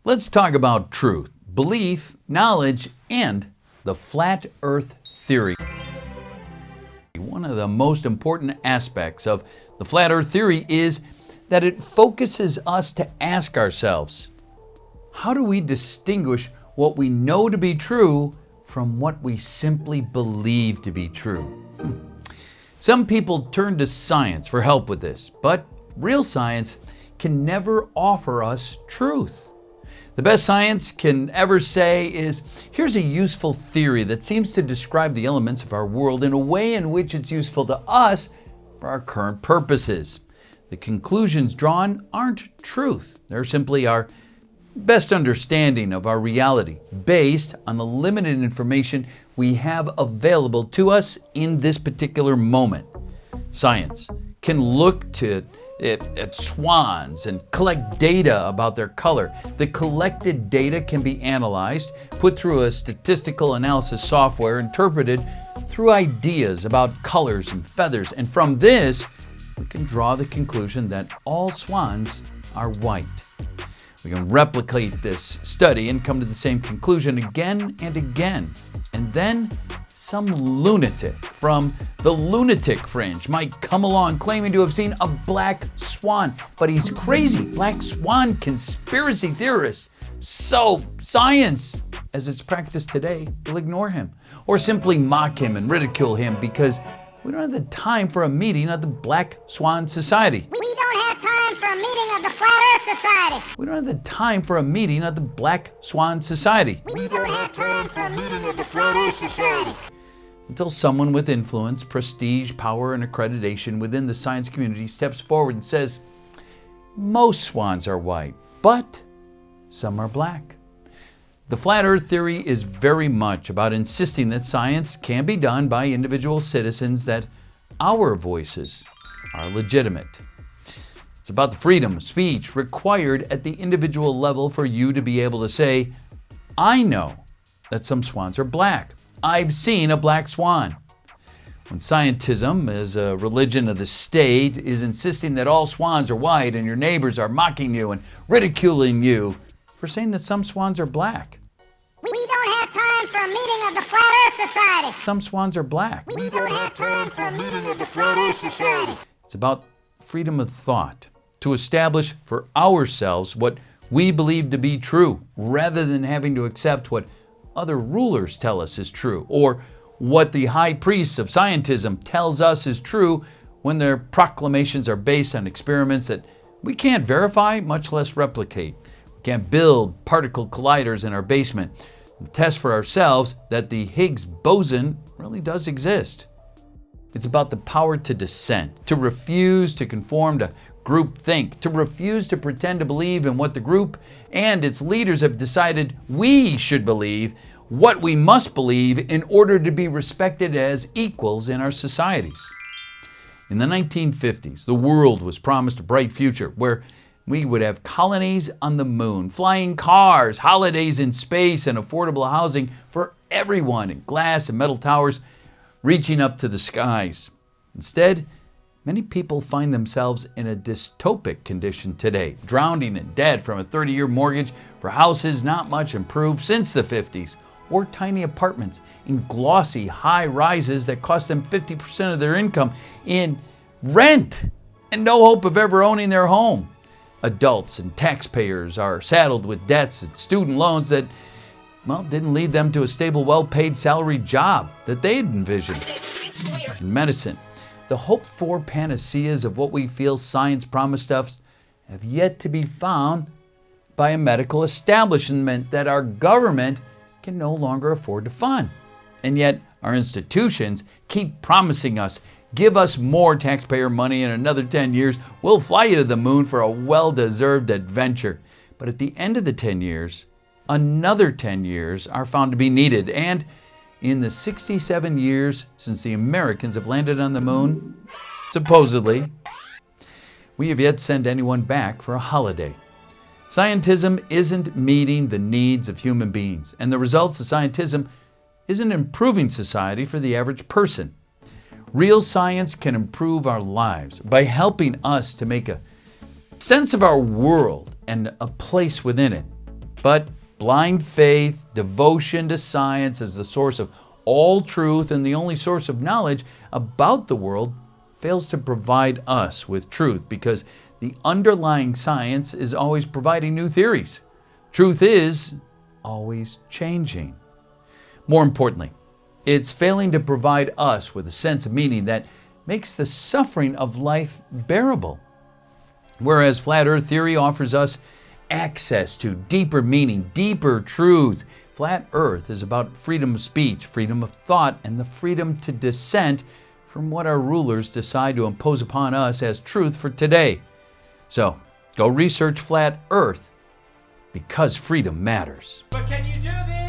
Let's talk about truth, belief, knowledge, and the flat earth theory. One of the most important aspects of the flat earth theory is that it focuses us to ask ourselves, how do we distinguish what we know to be true from what we simply believe to be true? Some people turn to science for help with this, but real science can never offer us truth. The best science can ever say is, here's a useful theory that seems to describe the elements of our world in a way in which it's useful to us for our current purposes. The conclusions drawn aren't truth. They're simply our best understanding of our reality based on the limited information we have available to us in this particular moment. Science can look at swans and collect data about their color. The collected data can be analyzed, put through a statistical analysis software, interpreted through ideas about colors and feathers. And from this, we can draw the conclusion that all swans are white. We can replicate this study and come to the same conclusion again and again. And then some lunatic from the lunatic fringe might come along claiming to have seen a black swan, but he's crazy. Black swan conspiracy theorists. So science, as it's practiced today, will ignore him or simply mock him and ridicule him because we don't have the time for a meeting of the Black Swan Society. We don't have time for a meeting of the Flat Earth Society. We don't have the time for a meeting of the Black Swan Society. We don't have time for a meeting of the Flat Earth Society. Until someone with influence, prestige, power, and accreditation within the science community steps forward and says, most swans are white, but some are black. The flat earth theory is very much about insisting that science can be done by individual citizens, that our voices are legitimate. It's about the freedom of speech required at the individual level for you to be able to say, I know that some swans are black. I've seen a black swan. When scientism, as a religion of the state, is insisting that all swans are white and your neighbors are mocking you and ridiculing you for saying that some swans are black. We don't have time for a meeting of the Flat Earth Society. Some swans are black. We don't have time for a meeting of the Flat Earth Society. It's about freedom of thought, to establish for ourselves what we believe to be true, rather than having to accept what other rulers tell us is true, or what the high priests of scientism tells us is true when their proclamations are based on experiments that we can't verify, much less replicate. We can't build particle colliders in our basement and test for ourselves that the Higgs boson really does exist. It's about the power to dissent, to refuse to conform to groupthink, to refuse to pretend to believe in what the group and its leaders have decided we should believe, what we must believe in order to be respected as equals in our societies. In the 1950s, the world was promised a bright future where we would have colonies on the moon, flying cars, holidays in space, and affordable housing for everyone, and glass and metal towers reaching up to the skies. Instead, many people find themselves in a dystopic condition today, drowning in debt from a 30-year mortgage for houses not much improved since the 50s, or tiny apartments in glossy high-rises that cost them 50% of their income in rent and no hope of ever owning their home. Adults and taxpayers are saddled with debts and student loans that, didn't lead them to a stable, well-paid salaried job that they had envisioned. In medicine, the hoped-for panaceas of what we feel science promised us have yet to be found by a medical establishment that our government can no longer afford to fund. And yet, our institutions keep promising us, give us more taxpayer money in another 10 years, we'll fly you to the moon for a well-deserved adventure. But at the end of the 10 years, another 10 years are found to be needed. And in the 67 years since the Americans have landed on the moon, supposedly, we have yet to send anyone back for a holiday. Scientism isn't meeting the needs of human beings, and the results of scientism isn't improving society for the average person. Real science can improve our lives by helping us to make a sense of our world and a place within it. But blind faith, devotion to science as the source of all truth and the only source of knowledge about the world fails to provide us with truth because the underlying science is always providing new theories. Truth is always changing. More importantly, it's failing to provide us with a sense of meaning that makes the suffering of life bearable. Whereas flat earth theory offers us access to deeper meaning, deeper truths, flat earth is about freedom of speech, freedom of thought, and the freedom to dissent from what our rulers decide to impose upon us as truth for today. So, go research flat earth because freedom matters. But can you do this?